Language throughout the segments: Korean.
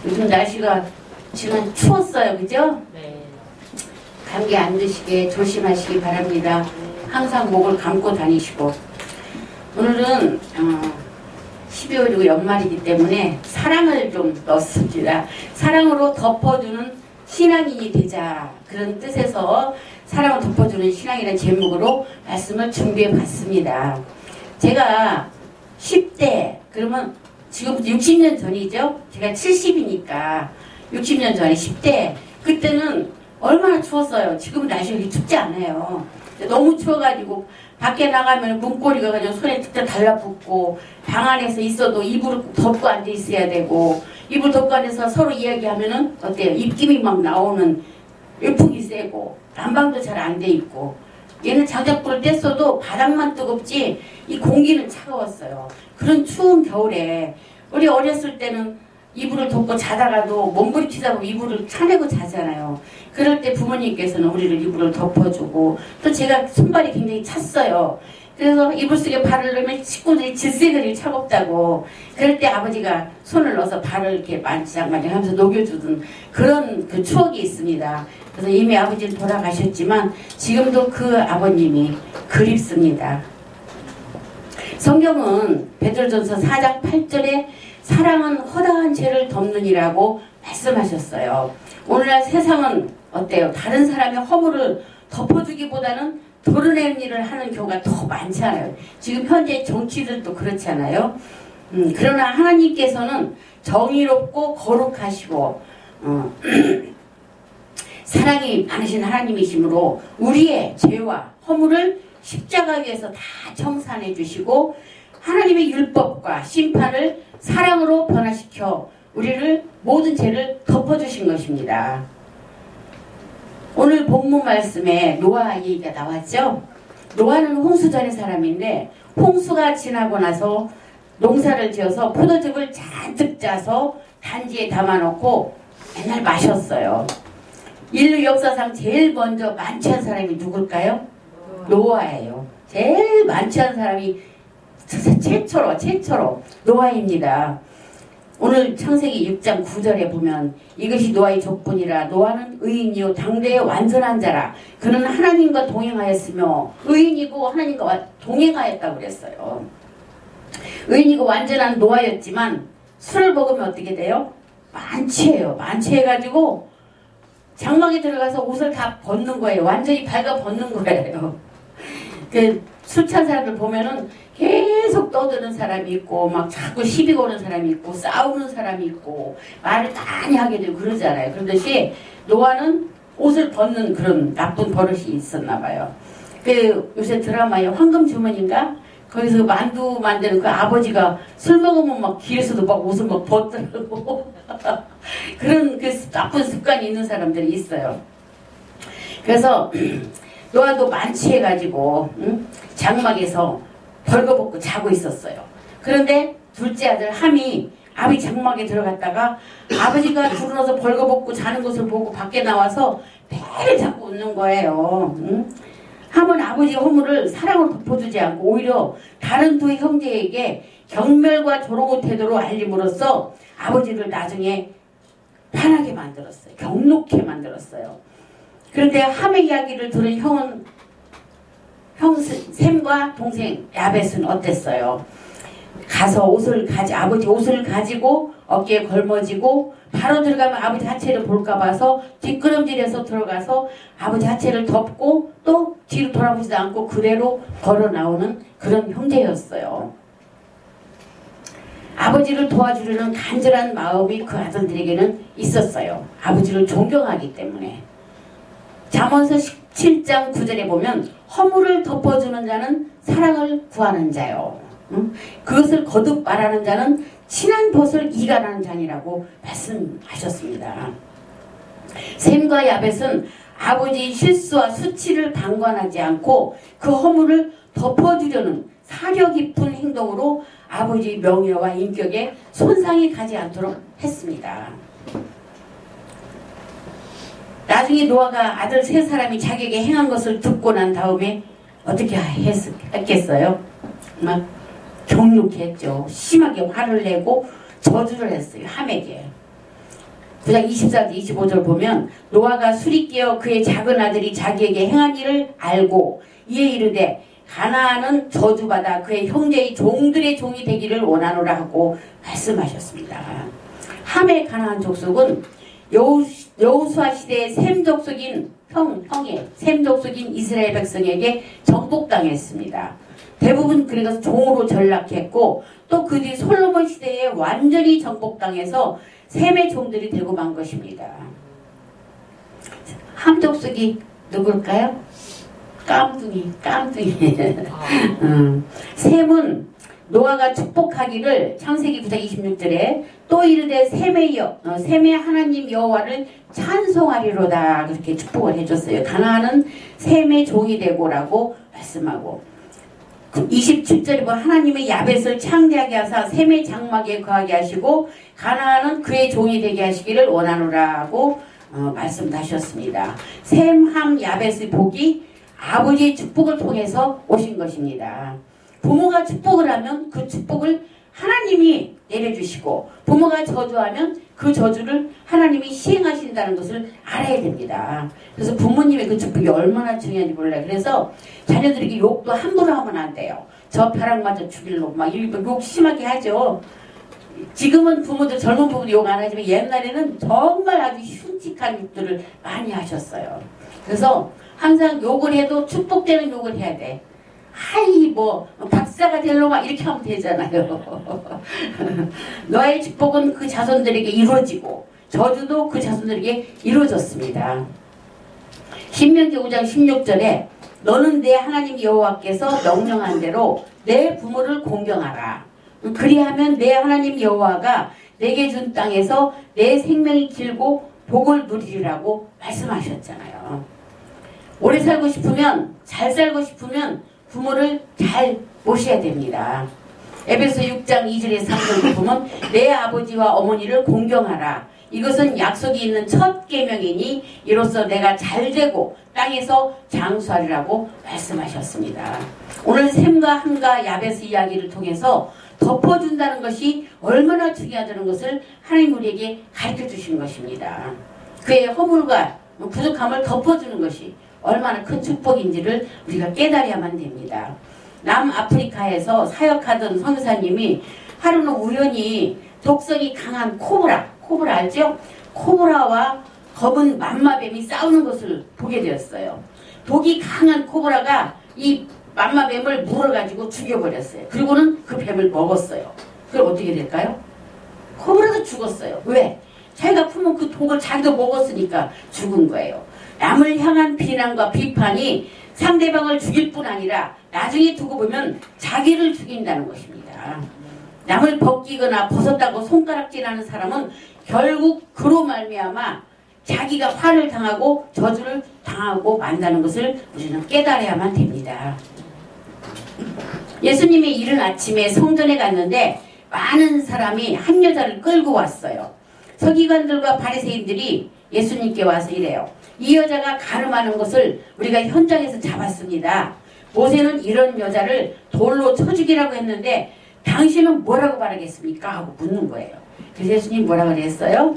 요즘 날씨가 지금 추웠어요, 그죠? 네. 감기 안 드시게 조심하시기 바랍니다. 항상 목을 감고 다니시고. 오늘은 12월이고 연말이기 때문에 사랑을 좀 넣습니다. 사랑으로 덮어주는 신앙인이 되자, 그런 뜻에서 사랑을 덮어주는 신앙이라는 제목으로 말씀을 준비해 봤습니다. 제가 10대, 그러면 지금부터 60년 전이죠? 제가 70이니까 60년 전에 10대, 그때는 얼마나 추웠어요. 지금은 날씨가 이렇게 춥지 않아요. 너무 추워가지고 밖에 나가면 문고리가 그냥 손에 툭툭 달라붙고, 방 안에서 있어도 이불을 덮고 앉아 있어야 되고, 이불 덮고 앉아서 서로 이야기하면은 어때요? 입김이 막 나오는, 열풍이 세고 난방도 잘 안 돼 있고, 얘는 장작불을 뗐어도 바닥만 뜨겁지 이 공기는 차가웠어요. 그런 추운 겨울에 우리 어렸을 때는 이불을 덮고 자다가도 몸부림치다 보면 이불을 차내고 자잖아요. 그럴 때 부모님께서는 우리를 이불을 덮어주고, 또 제가 손발이 굉장히 찼어요. 그래서 이불 속에 발을 넣으면 식구들이 질색을 차갑다고, 그럴 때 아버지가 손을 넣어서 발을 이렇게 만지작만지작 하면서 녹여주던 그런 그 추억이 있습니다. 그래서 이미 아버지는 돌아가셨지만 지금도 그 아버님이 그립습니다. 성경은 베드로전서 4장 8절에 사랑은 허다한 죄를 덮느니라고 말씀하셨어요. 오늘날 세상은 어때요? 다른 사람의 허물을 덮어주기보다는 도려내는 일을 하는 경우가 더 많잖아요. 지금 현재 정치들도 그렇잖아요. 그러나 하나님께서는 정의롭고 거룩하시고 사랑이 많으신 하나님이시므로 우리의 죄와 허물을 십자가 위에서 다 청산해 주시고, 하나님의 율법과 심판을 사랑으로 변화시켜 우리를 모든 죄를 덮어주신 것입니다. 오늘 본문 말씀에 노아 얘기가 나왔죠. 노아는 홍수전의 사람인데, 홍수가 지나고 나서 농사를 지어서 포도즙을 잔뜩 짜서 단지에 담아놓고 맨날 마셨어요. 인류 역사상 제일 먼저 만취한 사람이 누굴까요? 노아예요. 제일 만취한 사람이 최초로 노아입니다. 오늘 창세기 6장 9절에 보면 이것이 노아의 족분이라. 노아는 의인이요 당대의 완전한 자라. 그는 하나님과 동행하였으며, 의인이고 하나님과 동행하였다고 그랬어요. 의인이고 완전한 노아였지만 술을 먹으면 어떻게 돼요? 만취해요. 만취해가지고 장막에 들어가서 옷을 다 벗는 거예요. 완전히 발가 벗는 거예요. 술 찬 사람들 보면은 계속 떠드는 사람이 있고, 막 자꾸 시비 거는 사람이 있고, 싸우는 사람이 있고, 말을 많이 하게 되고 그러잖아요. 그러듯이 노아는 옷을 벗는 그런 나쁜 버릇이 있었나 봐요. 요새 드라마에 황금 주머니인가? 거기서 만두 만드는 그 아버지가 술 먹으면 막 길에서도 막 옷을 막 벗더라고. 그런 그 나쁜 습관이 있는 사람들이 있어요. 그래서 노아도 만취해가지고 장막에서 벌거벗고 자고 있었어요. 그런데 둘째 아들 함이 아버지 장막에 들어갔다가 아버지가 불어넣어서 벌거벗고 자는 것을 보고 밖에 나와서 매일 자꾸 웃는 거예요. 함은 아버지의 허물을 사랑으로 덮어주지 않고 오히려 다른 두 형제에게 경멸과 조롱의 태도로 알림으로써 아버지를 나중에 편하게 만들었어요. 경록해 만들었어요. 그런데 함의 이야기를 들은 형 셈과 동생 야벳은 어땠어요? 가서 아버지 옷을 가지고 어깨에 걸머지고 바로 들어가면 아버지 하체를 볼까 봐서 뒷걸음질해서 들어가서 아버지 하체를 덮고 또 뒤로 돌아보지도 않고 그대로 걸어 나오는 그런 형제였어요. 아버지를 도와주려는 간절한 마음이 그 아들들에게는 있었어요. 아버지를 존경하기 때문에. 잠언서 17장 9절에 보면 허물을 덮어주는 자는 사랑을 구하는 자요. 그것을 거듭 말하는 자는 친한 벗을 이간하는 자니라고 말씀하셨습니다. 셈과 야벳은 아버지의 실수와 수치를 방관하지 않고 그 허물을 덮어주려는 사려 깊은 행동으로 아버지의 명예와 인격에 손상이 가지 않도록 했습니다. 나중에 노아가 아들 세 사람이 자기에게 행한 것을 듣고 난 다음에 어떻게 했겠어요? 막 경욕했죠. 심하게 화를 내고 저주를 했어요. 함에게. 9장 24절 25절 보면 노아가 술이 깨어 그의 작은 아들이 자기에게 행한 일을 알고 이에 이르되 가나안은 저주받아 그의 형제의 종들의 종이 되기를 원하노라 하고 말씀하셨습니다. 함의 가나안 족속은 여호수아 시대의 셈 족속인 셈 족속인 이스라엘 백성에게 정복당했습니다. 대부분 그래서 종으로 전락했고 또 그 뒤 솔로몬 시대에 완전히 정복당해서 셈의 종들이 되고 만 것입니다. 함 족속이 누굴까요? 깜둥이. 셈은 노아가 축복하기를 창세기 9장 26절에 또 이르되 셈의 하나님 여호와를 찬송하리로다 그렇게 축복을 해줬어요. 가나안은 셈의 종이 되고라고 말씀하고 27절에 보면 하나님의 야벳을 창대하게 하사 셈의 장막에 거하게 하시고 가나안은 그의 종이 되게 하시기를 원하노라고 말씀하셨습니다. 셈, 함, 야벳의 복이 아버지의 축복을 통해서 오신 것입니다. 부모가 축복을 하면 그 축복을 하나님이 내려주시고 부모가 저주하면 그 저주를 하나님이 시행하신다는 것을 알아야 됩니다. 그래서 부모님의 그 축복이 얼마나 중요한지 몰라요. 그래서 자녀들에게 욕도 함부로 하면 안 돼요. 저 벼락 맞아 죽일 놈 막 욕 심하게 하죠. 지금은 부모들 젊은 부모도 욕 안 하지만 옛날에는 정말 아주 흉측한 욕들을 많이 하셨어요. 그래서 항상 욕을 해도 축복되는 욕을 해야 돼. 하이 박사가 될 놈아 이렇게 하면 되잖아요. 너의 축복은 그 자손들에게 이루어지고 저주도 그 자손들에게 이루어졌습니다. 신명기 5장 16절에 너는 내 하나님 여호와께서 명령한 대로 내 부모를 공경하라. 그리하면 내 하나님 여호와가 내게 준 땅에서 내 생명이 길고 복을 누리리라고 말씀하셨잖아요. 오래 살고 싶으면 잘 살고 싶으면 부모를 잘 모셔야 됩니다. 에베소 6장 2절에 3절을 보면 내 아버지와 어머니를 공경하라. 이것은 약속이 있는 첫 계명이니 이로써 내가 잘되고 땅에서 장수하리라고 말씀하셨습니다. 오늘 셈과 함과 야벳의 이야기를 통해서 덮어준다는 것이 얼마나 중요하다는 것을 하나님 우리에게 가르쳐 주신 것입니다. 그의 허물과 부족함을 덮어주는 것이 얼마나 큰 축복인지를 우리가 깨달아야만 됩니다. 남아프리카에서 사역하던 선교사님이 하루는 우연히 독성이 강한 코브라 알죠? 코브라와 검은 맘마뱀이 싸우는 것을 보게 되었어요. 독이 강한 코브라가 이 맘마뱀을 물어가지고 죽여버렸어요. 그리고는 그 뱀을 먹었어요. 그럼 어떻게 될까요? 코브라도 죽었어요. 왜? 자기가 품은 그 독을 자기도 먹었으니까 죽은 거예요. 남을 향한 비난과 비판이 상대방을 죽일 뿐 아니라 나중에 두고 보면 자기를 죽인다는 것입니다. 남을 벗기거나 벗었다고 손가락질하는 사람은 결국 그로 말미암아 자기가 화를 당하고 저주를 당하고 만다는 것을 우리는 깨달아야만 됩니다. 예수님이 이른 아침에 성전에 갔는데 많은 사람이 한 여자를 끌고 왔어요. 서기관들과 바리새인들이 예수님께 와서 이래요. 이 여자가 간음하는 것을 우리가 현장에서 잡았습니다. 모세는 이런 여자를 돌로 쳐 죽이라고 했는데 당신은 뭐라고 말하겠습니까? 하고 묻는 거예요. 그래서 예수님 뭐라고 그랬어요?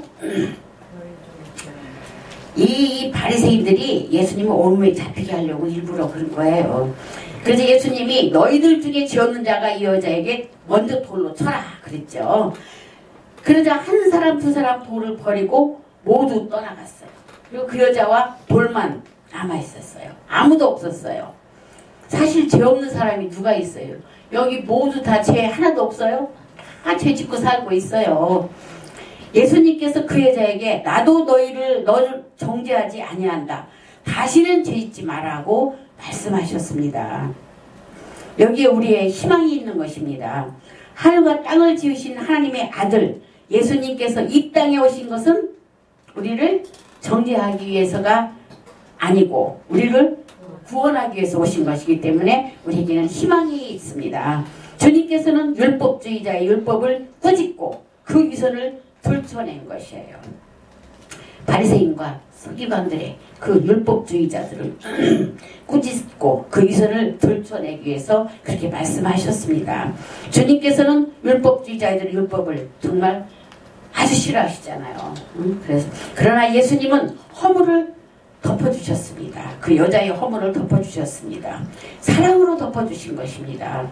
이 바리새인들이 예수님을 온몸에 잡히게 하려고 일부러 그런 거예요. 그래서 예수님이 너희들 중에 죄 없는 자가 이 여자에게 먼저 돌로 쳐라 그랬죠. 그러자 한 사람 두 사람 돌을 버리고 모두 떠나갔어요. 그리고 그 여자와 돌만 남아있었어요. 아무도 없었어요. 사실 죄 없는 사람이 누가 있어요? 여기 모두 다 죄 하나도 없어요? 다 죄 짓고 살고 있어요. 예수님께서 그 여자에게 나도 너를 정죄하지 아니한다. 다시는 죄 짓지 말라고 말씀하셨습니다. 여기에 우리의 희망이 있는 것입니다. 하늘과 땅을 지으신 하나님의 아들 예수님께서 이 땅에 오신 것은 우리를 정죄하기 위해서가 아니고 우리를 구원하기 위해서 오신 것이기 때문에 우리에게는 희망이 있습니다. 주님께서는 율법주의자의 율법을 꾸짖고 그 위선을 들춰낸 것이에요. 바리새인과 서기관들의 그 율법주의자들을 꾸짖고 그 위선을 들춰내기 위해서 그렇게 말씀하셨습니다. 주님께서는 율법주의자들의 율법을 정말 아주 싫어하시잖아요. 그러나 예수님은 허물을 덮어주셨습니다. 그 여자의 허물을 덮어주셨습니다. 사랑으로 덮어주신 것입니다.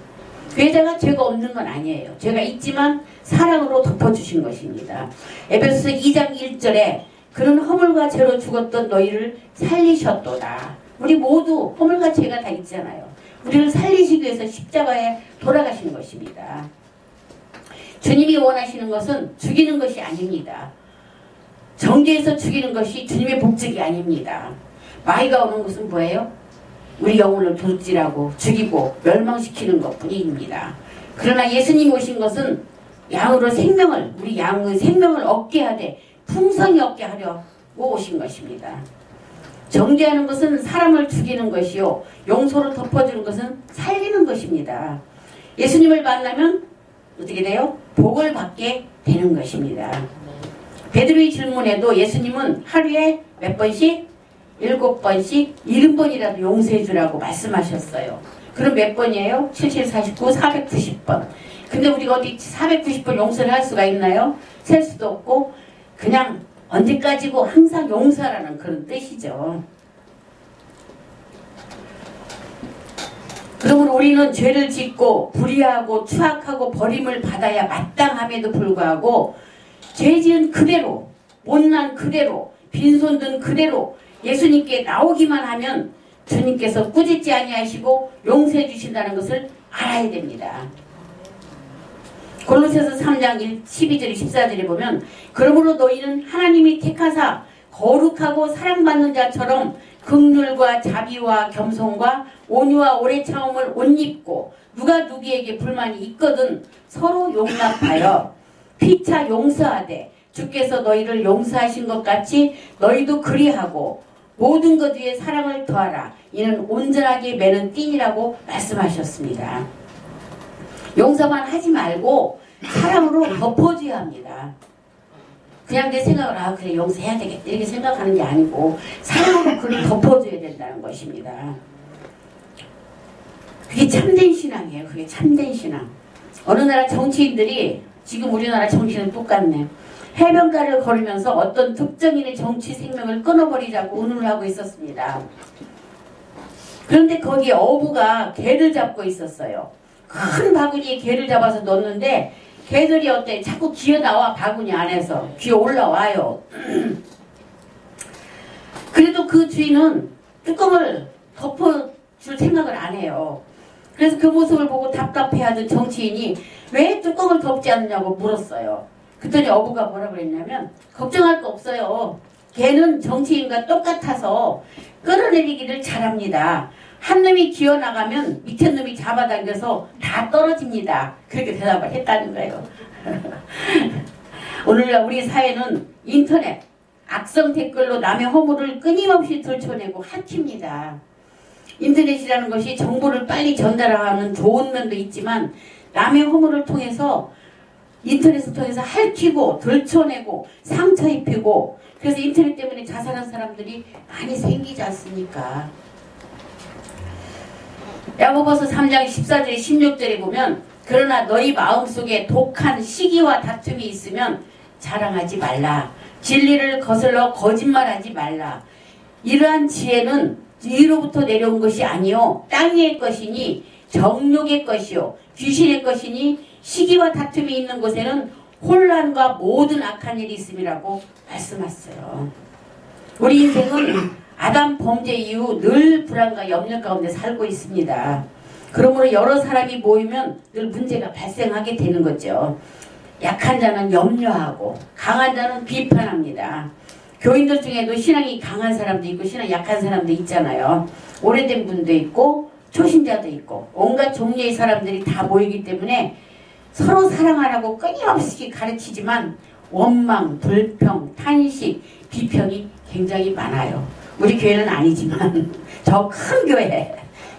그 여자가 죄가 없는 건 아니에요. 죄가 있지만 사랑으로 덮어주신 것입니다. 에베소서 2장 1절에 그는 허물과 죄로 죽었던 너희를 살리셨도다. 우리 모두 허물과 죄가 다 있잖아요. 우리를 살리시기 위해서 십자가에 돌아가신 것입니다. 주님이 원하시는 것은 죽이는 것이 아닙니다. 정죄해서 죽이는 것이 주님의 목적이 아닙니다. 마귀가 오는 것은 뭐예요? 우리 영혼을 도둑질하고 죽이고 멸망시키는 것뿐입니다. 그러나 예수님 오신 것은 양으로 생명을, 우리 양의 생명을 얻게 하되 풍성히 얻게 하려고 오신 것입니다. 정죄하는 것은 사람을 죽이는 것이요, 용서를 덮어주는 것은 살리는 것입니다. 예수님을 만나면 어떻게 돼요? 복을 받게 되는 것입니다. 베드로의 질문에도 예수님은 하루에 몇 번씩? 7번씩 70번이라도 용서해 주라고 말씀하셨어요. 그럼 몇 번이에요? 77, 49, 490번. 근데 우리가 어디 490번 용서를 할 수가 있나요? 셀 수도 없고 그냥 언제까지고 항상 용서라는 그런 뜻이죠. 그러므로 우리는 죄를 짓고 불의하고 추악하고 버림을 받아야 마땅함에도 불구하고 죄지은 그대로, 못난 그대로, 빈손 든 그대로 예수님께 나오기만 하면 주님께서 꾸짖지 아니하시고 용서해 주신다는 것을 알아야 됩니다. 골로새서 3장 12절 14절에 보면 그러므로 너희는 하나님이 택하사 거룩하고 사랑받는 자처럼 긍휼과 자비와 겸손과 온유와 오래 참음을 옷 입고 누가 누구에게 불만이 있거든 서로 용납하여 피차 용서하되 주께서 너희를 용서하신 것 같이 너희도 그리하고 모든 것 위에 사랑을 더하라. 이는 온전하게 매는 띠니라고 말씀하셨습니다. 용서만 하지 말고 사랑으로 덮어줘야 합니다. 그냥 내 생각을 그래 용서해야 되겠다 이렇게 생각하는 게 아니고 사랑으로 그를 덮어줘야 된다는 것입니다. 그게 참된 신앙이에요. 그게 참된 신앙. 어느 나라 정치인들이 지금 우리나라 정치는 똑같네. 해변가를 걸으면서 어떤 특정인의 정치 생명을 끊어버리자고 운운을 하고 있었습니다. 그런데 거기에 어부가 개를 잡고 있었어요. 큰 바구니에 개를 잡아서 넣었는데 개들이 어때? 자꾸 기어나와 바구니 안에서 기어 올라와요. 그래도 그 주인은 뚜껑을 덮어줄 생각을 안 해요. 그래서 그 모습을 보고 답답해하던 정치인이 왜 뚜껑을 덮지 않느냐고 물었어요. 그랬더니 어부가 뭐라 그랬냐면 걱정할 거 없어요. 개는 정치인과 똑같아서 끌어내리기를 잘합니다. 한 놈이 기어나가면 밑에 놈이 잡아당겨서 다 떨어집니다. 그렇게 대답을 했다는 거예요. 오늘날 우리 사회는 인터넷, 악성 댓글로 남의 허물을 끊임없이 들춰내고 핥힙니다. 인터넷이라는 것이 정보를 빨리 전달하는 좋은 면도 있지만 남의 허물을 통해서 인터넷을 통해서 핥히고 들춰내고 상처 입히고 그래서 인터넷 때문에 자살한 사람들이 많이 생기지 않습니까? 야고보서 3장 14절 16절에 보면 그러나 너희 마음속에 독한 시기와 다툼이 있으면 자랑하지 말라. 진리를 거슬러 거짓말하지 말라. 이러한 지혜는 위로부터 내려온 것이 아니요 땅 위의 것이니 정욕의 것이요 귀신의 것이니 시기와 다툼이 있는 곳에는 혼란과 모든 악한 일이 있음이라고 말씀하셨어요. 우리 인생은 아담 범죄 이후 늘 불안과 염려 가운데 살고 있습니다. 그러므로 여러 사람이 모이면 늘 문제가 발생하게 되는 거죠. 약한 자는 염려하고 강한 자는 비판합니다. 교인들 중에도 신앙이 강한 사람도 있고 신앙이 약한 사람도 있잖아요. 오래된 분도 있고 초신자도 있고 온갖 종류의 사람들이 다 모이기 때문에 서로 사랑하라고 끊임없이 가르치지만 원망, 불평, 탄식, 비평이 굉장히 많아요. 우리 교회는 아니지만 저 큰 교회,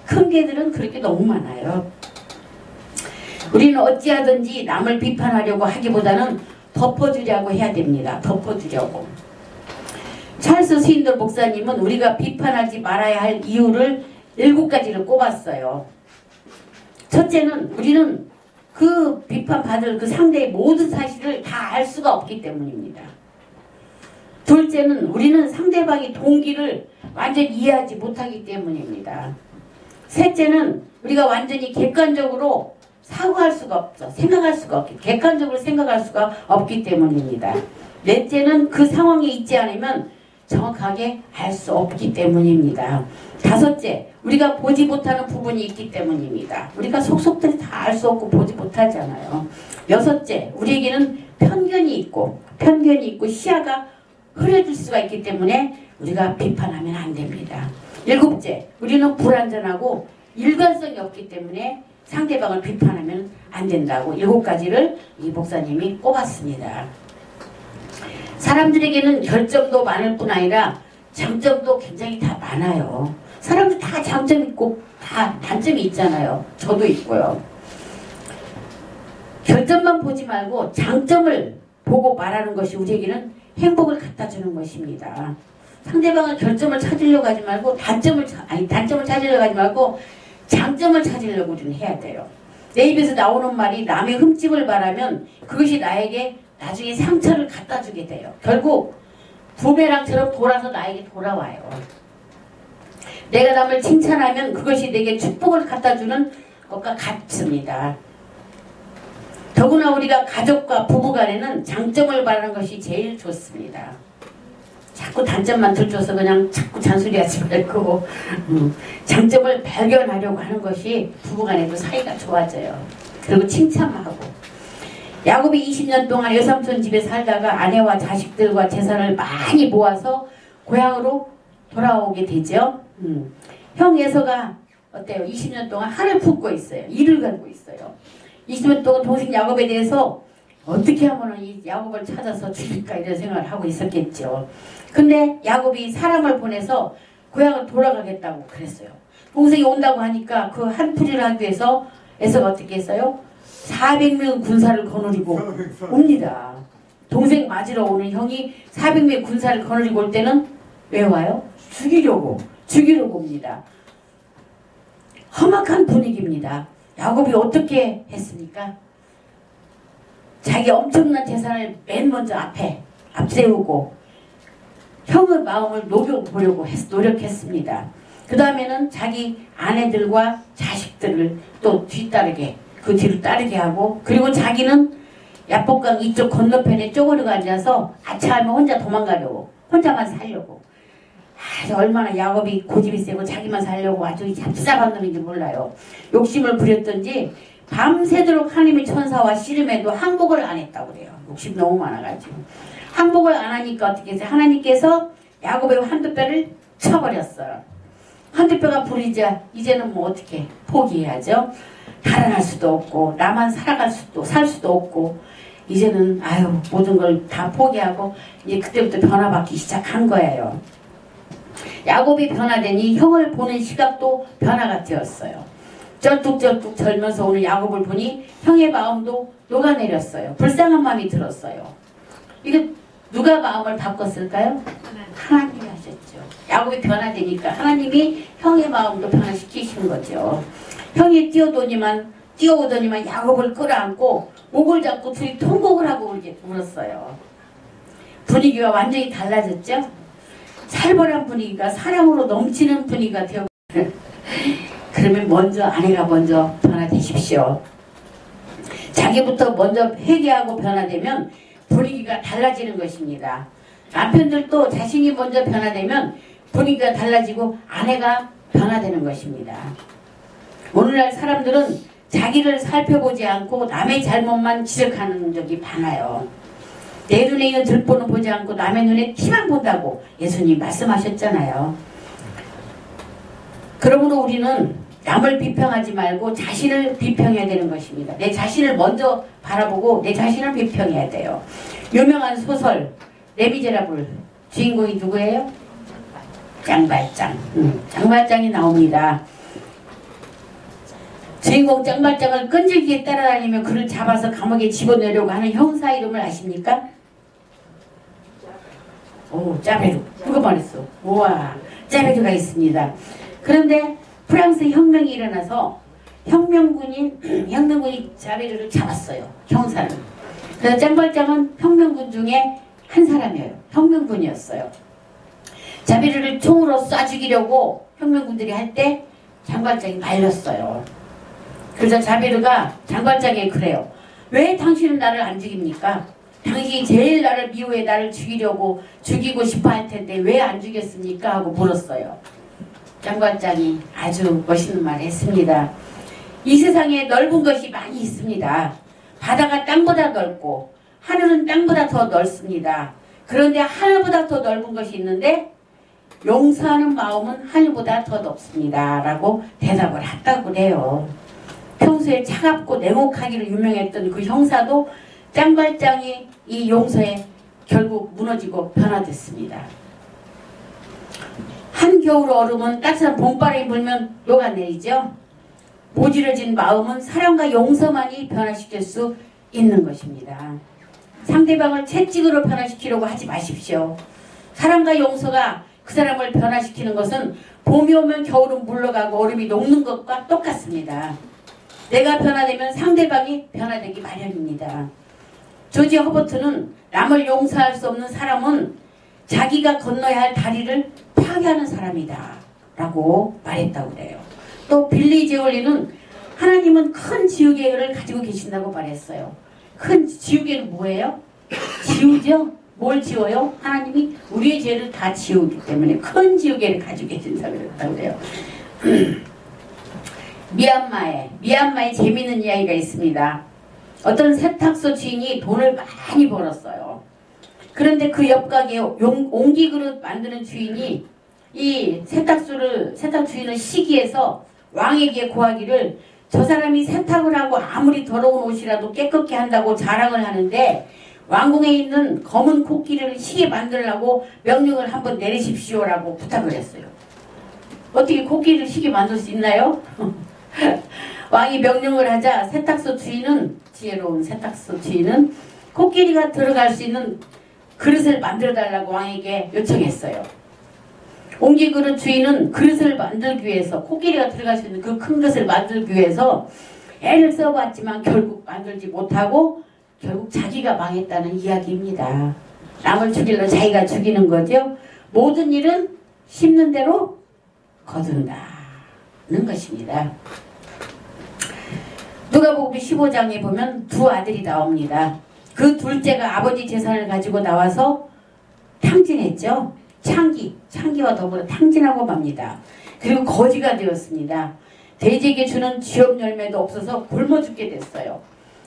큰 교회들은 그렇게 너무 많아요. 우리는 어찌하든지 남을 비판하려고 하기보다는 덮어주려고 해야 됩니다. 덮어주려고. 찰스 스윈돌 목사님은 우리가 비판하지 말아야 할 이유를 7가지를 꼽았어요. 첫째는 우리는 그 비판받을 그 상대의 모든 사실을 다 알 수가 없기 때문입니다. 둘째는 우리는 상대방의 동기를 완전히 이해하지 못하기 때문입니다. 셋째는 우리가 완전히 객관적으로 사고할 수가 없어. 객관적으로 생각할 수가 없기 때문입니다. 넷째는 그 상황에 있지 않으면 정확하게 알 수 없기 때문입니다. 다섯째, 우리가 보지 못하는 부분이 있기 때문입니다. 우리가 속속들이 다 알 수 없고 보지 못하잖아요. 여섯째, 우리에게는 편견이 있고 시야가 흐려질 수가 있기 때문에 우리가 비판하면 안 됩니다. 일곱째, 우리는 불완전하고 일관성이 없기 때문에 상대방을 비판하면 안 된다고 7가지를 이 목사님이 꼽았습니다. 사람들에게는 결점도 많을 뿐 아니라 장점도 굉장히 다 많아요. 사람들 다 장점 있고 다 단점이 있잖아요. 저도 있고요. 결점만 보지 말고 장점을 보고 말하는 것이 우리에게는 행복을 갖다 주는 것입니다. 상대방의 결점을 찾으려고 하지 말고 단점을 찾으려고 하지 말고 장점을 찾으려고 우리는 해야 돼요. 내 입에서 나오는 말이 남의 흠집을 말하면 그것이 나에게 나중에 상처를 갖다 주게 돼요. 결국 부메랑처럼 돌아서 나에게 돌아와요. 내가 남을 칭찬하면 그것이 내게 축복을 갖다 주는 것과 같습니다. 더구나 우리가 가족과 부부간에는 장점을 말하는 것이 제일 좋습니다. 자꾸 단점만 들춰서 그냥 자꾸 잔소리하지 말고 장점을 발견하려고 하는 것이 부부간에도 사이가 좋아져요. 그리고 칭찬하고. 야곱이 20년 동안 외삼촌 집에 살다가 아내와 자식들과 재산을 많이 모아서 고향으로 돌아오게 되죠. 형 에서가 어때요? 20년 동안 한을 품고 있어요. 일을 갖고 있어요. 20년 동안 동생 야곱에 대해서 어떻게 하면 이 야곱을 찾아서 죽일까 이런 생각을 하고 있었겠죠. 근데 야곱이 사람을 보내서 고향을 돌아가겠다고 그랬어요. 동생이 온다고 하니까 그 한 풀이를 하기 위해서 에서가 어떻게 했어요? 400명 군사를 거느리고 옵니다. 동생 맞으러 오는 형이 400명 군사를 거느리고 올 때는 왜 와요? 죽이려고 옵니다. 험악한 분위기입니다. 야곱이 어떻게 했습니까? 자기 엄청난 재산을 맨 먼저 앞세우고 형의 마음을 녹여보려고 노력했습니다. 그 다음에는 자기 아내들과 자식들을 또 그 뒤를 따르게 하고, 그리고 자기는 야복강 이쪽 건너편에 쪼그리고 앉아서 아차하면 혼자 도망가려고, 혼자만 살려고. 얼마나 야곱이 고집이 세고 자기만 살려고 아주 얍삽한 놈인지 몰라요. 욕심을 부렸던지 밤새도록 하나님의 천사와 씨름해도 항복을 안 했다고 그래요. 욕심 너무 많아가지고. 항복을 안 하니까 어떻게 해서 하나님께서 야곱의 한두 뼈를 쳐버렸어요. 한두 뼈가 부리자 이제는 뭐 어떻게 포기해야죠. 달아날 수도 없고 나만 살 수도 없고 이제는 모든 걸 다 포기하고 이제 그때부터 변화받기 시작한 거예요. 야곱이 변화되니 형을 보는 시각도 변화가 되었어요. 쩔뚝쩔뚝 절면서 오는 야곱을 보니 형의 마음도 녹아내렸어요. 불쌍한 마음이 들었어요. 이게 누가 마음을 바꿨을까요? 하나님이 하셨죠. 야곱이 변화되니까 하나님이 형의 마음도 변화시키신 거죠. 형이 뛰어오더니만 야곱을 끌어안고 목을 잡고 둘이 통곡을 하고 울었어요. 분위기가 완전히 달라졌죠. 살벌한 분위기가 사랑으로 넘치는 분위기가 되어 그러면 아내가 먼저 변화되십시오. 자기부터 먼저 회개하고 변화되면 분위기가 달라지는 것입니다. 남편들도 자신이 먼저 변화되면 분위기가 달라지고 아내가 변화되는 것입니다. 오늘날 사람들은 자기를 살펴보지 않고 남의 잘못만 지적하는 적이 많아요. 내 눈에 있는 들보는 보지 않고 남의 눈에 티만 본다고 예수님 말씀하셨잖아요. 그러므로 우리는 남을 비평하지 말고 자신을 비평해야 되는 것입니다. 내 자신을 먼저 바라보고 내 자신을 비평해야 돼요. 유명한 소설 레미제라블 주인공이 누구예요? 짱발짱. 짱발짱이 나옵니다. 주인공 짱발짱을 끈질기게 따라다니며 그를 잡아서 감옥에 집어넣으려고 하는 형사 이름을 아십니까? 오, 짜베르. 누가 말했어? 우와, 짜베르가 있습니다. 그런데 프랑스 혁명이 일어나서 혁명군이 짜베르를 잡았어요. 형사를. 그래서 짱발장은 혁명군 중에 한 사람이에요. 혁명군이었어요. 자비르를 총으로 쏴 죽이려고 혁명군들이 할 때 장발장이 말렸어요. 그래서 자비르가 장발장에게 그래요. 왜 당신은 나를 안 죽입니까? 당신이 제일 나를 미워해 나를 죽이고 싶어 할 텐데 왜 안 죽였습니까? 하고 물었어요. 장발장이 아주 멋있는 말을 했습니다. 이 세상에 넓은 것이 많이 있습니다. 바다가 땅보다 넓고 하늘은 땅보다 더 넓습니다. 그런데 하늘보다 더 넓은 것이 있는데 용서하는 마음은 하늘보다 더 높습니다. 라고 대답을 했다고 그래요. 평소에 차갑고 냉혹하기로 유명했던 그 형사도 짱발장이 이 용서에 결국 무너지고 변화됐습니다. 한겨울 얼음은 따뜻한 봄바람이 불면 녹아내리죠. 모질어진 마음은 사랑과 용서만이 변화시킬 수 있는 것입니다. 상대방을 채찍으로 변화시키려고 하지 마십시오. 사랑과 용서가 그 사람을 변화시키는 것은 봄이 오면 겨울은 물러가고 얼음이 녹는 것과 똑같습니다. 내가 변화되면 상대방이 변화되기 마련입니다. 조지 허버트는 남을 용서할 수 없는 사람은 자기가 건너야 할 다리를 파괴하는 사람이다 라고 말했다고 그래요. 또 빌리 제올리는 하나님은 큰 지우개를 가지고 계신다고 말했어요. 큰 지우개는 뭐예요? 지우죠? 뭘 지워요? 하나님이 우리의 죄를 다 지우기 때문에 큰 지우개를 가지고 계신다고 그랬다고 그래요. 미얀마에 재미있는 이야기가 있습니다. 어떤 세탁소 주인이 돈을 많이 벌었어요. 그런데 그 옆가게에 옹기그릇 만드는 주인이 이 세탁 주인을 시기해서 왕에게 고하기를 저 사람이 세탁을 하고 아무리 더러운 옷이라도 깨끗게 한다고 자랑을 하는데 왕궁에 있는 검은 코끼리를 시계 만들라고 명령을 한번 내리십시오라고 부탁을 했어요. 어떻게 코끼리를 시계 만들 수 있나요? 왕이 명령을 하자 지혜로운 세탁소 주인은 코끼리가 들어갈 수 있는 그릇을 만들어달라고 왕에게 요청했어요. 옹기그릇 주인은 그릇을 만들기 위해서 코끼리가 들어갈 수 있는 그 큰 그릇을 만들기 위해서 애를 써봤지만 결국 만들지 못하고 결국 자기가 망했다는 이야기입니다. 남을 죽이려 자기가 죽이는 거죠. 모든 일은 심는 대로 거둔다는 것입니다. 누가복음 15장에 보면 두 아들이 나옵니다. 그 둘째가 아버지 재산을 가지고 나와서 탕진했죠. 창기와 더불어 탕진하고 맙니다. 그리고 거지가 되었습니다. 돼지에게 주는 쥐업 열매도 없어서 굶어 죽게 됐어요.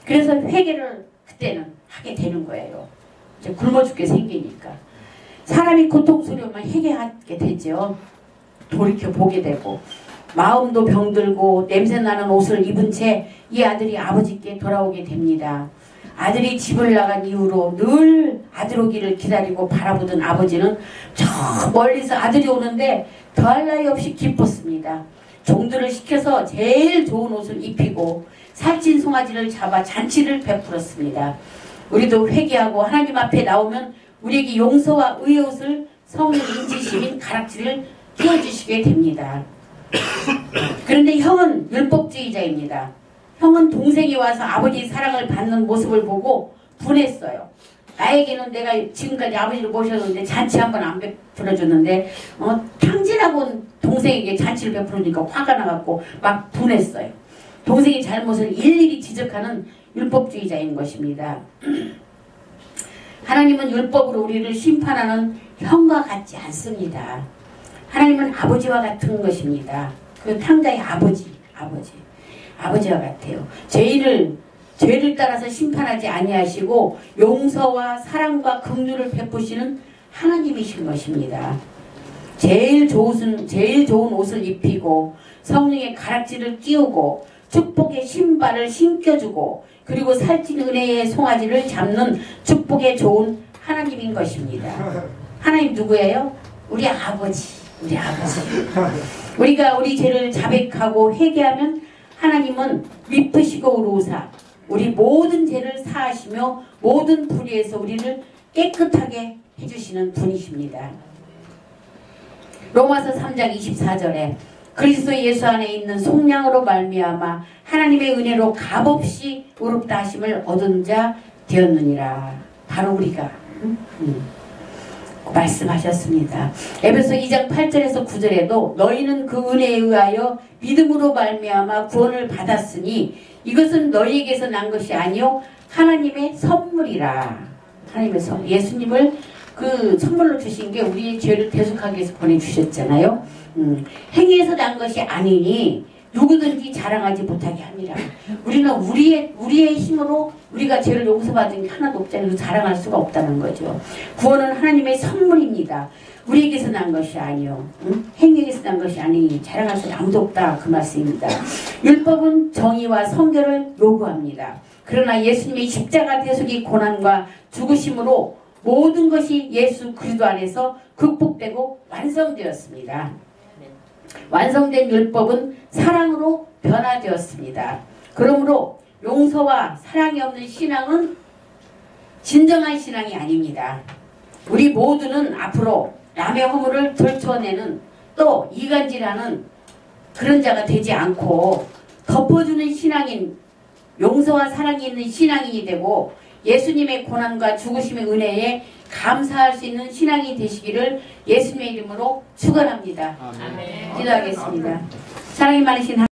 그래서 회개를 그때는 하게 되는 거예요. 이제 굶어 죽게 생기니까. 사람이 고통스러우면 회개하게 되죠. 돌이켜 보게 되고 마음도 병들고 냄새나는 옷을 입은 채 이 아들이 아버지께 돌아오게 됩니다. 아들이 집을 나간 이후로 늘 아들 오기를 기다리고 바라보던 아버지는 저 멀리서 아들이 오는데 더할 나위 없이 기뻤습니다. 종들을 시켜서 제일 좋은 옷을 입히고 살찐 송아지를 잡아 잔치를 베풀었습니다. 우리도 회개하고 하나님 앞에 나오면 우리에게 용서와 의의 옷을 성령 인지심인 가락지를 끼워주시게 됩니다. 그런데 형은 율법주의자입니다. 형은 동생이 와서 아버지의 사랑을 받는 모습을 보고 분했어요. 나에게는 내가 지금까지 아버지를 모셨는데 잔치 한 번 안 베풀어줬는데 탕진하고 온 동생에게 잔치를 베풀으니까 화가 나갖고 막 분했어요. 동생의 잘못을 일일이 지적하는 율법주의자인 것입니다. 하나님은 율법으로 우리를 심판하는 형과 같지 않습니다. 하나님은 아버지와 같은 것입니다. 그 탕자의 아버지와 같아요. 죄를 따라서 심판하지 아니하시고 용서와 사랑과 긍휼을 베푸시는 하나님이신 것입니다. 제일 좋은 옷을 입히고 성령의 가락지를 끼우고 축복의 신발을 신겨주고 그리고 살찐 은혜의 송아지를 잡는 축복의 좋은 하나님인 것입니다. 하나님 누구예요? 우리 아버지. 우리가 우리 죄를 자백하고 회개하면 하나님은 미쁘시고 의로우사 우리 모든 죄를 사하시며 모든 불의에서 우리를 깨끗하게 해주시는 분이십니다. 로마서 3장 24절에 그리스도 예수 안에 있는 속량으로 말미암아 하나님의 은혜로 값없이 의롭다 하심을 얻은 자 되었느니라. 바로 우리가 말씀하셨습니다. 에베소 2장 8절에서 9절에도 너희는 그 은혜에 의하여 믿음으로 말미암아 구원을 받았으니 이것은 너희에게서 난 것이 아니요 하나님의 선물이라. 하나님의 선물. 예수님을 그 선물로 주신 게 우리의 죄를 대속하기 위해서 보내주셨잖아요. 행위에서 난 것이 아니니 누구든지 자랑하지 못하게 하니라. 우리는 우리의 힘으로 우리가 죄를 용서받은 게 하나도 없잖아요. 자랑할 수가 없다는 거죠. 구원은 하나님의 선물입니다. 우리에게서 난 것이 아니요 행위에서 난 것이 아니니 자랑할 수는 아무도 없다. 그 말씀입니다. 율법은 정의와 성결을 요구합니다. 그러나 예수님의 십자가 대속의 고난과 죽으심으로 모든 것이 예수 그리스도 안에서 극복되고 완성되었습니다. 완성된 율법은 사랑으로 변화되었습니다. 그러므로 용서와 사랑이 없는 신앙은 진정한 신앙이 아닙니다. 우리 모두는 앞으로 남의 허물을 들춰내는 또 이간질하는 그런 자가 되지 않고 덮어주는 신앙인 용서와 사랑이 있는 신앙인이 되고 예수님의 고난과 죽으심의 은혜에 감사할 수 있는 신앙이 되시기를 예수님의 이름으로 축원합니다. 기도하겠습니다. 사랑이 많으신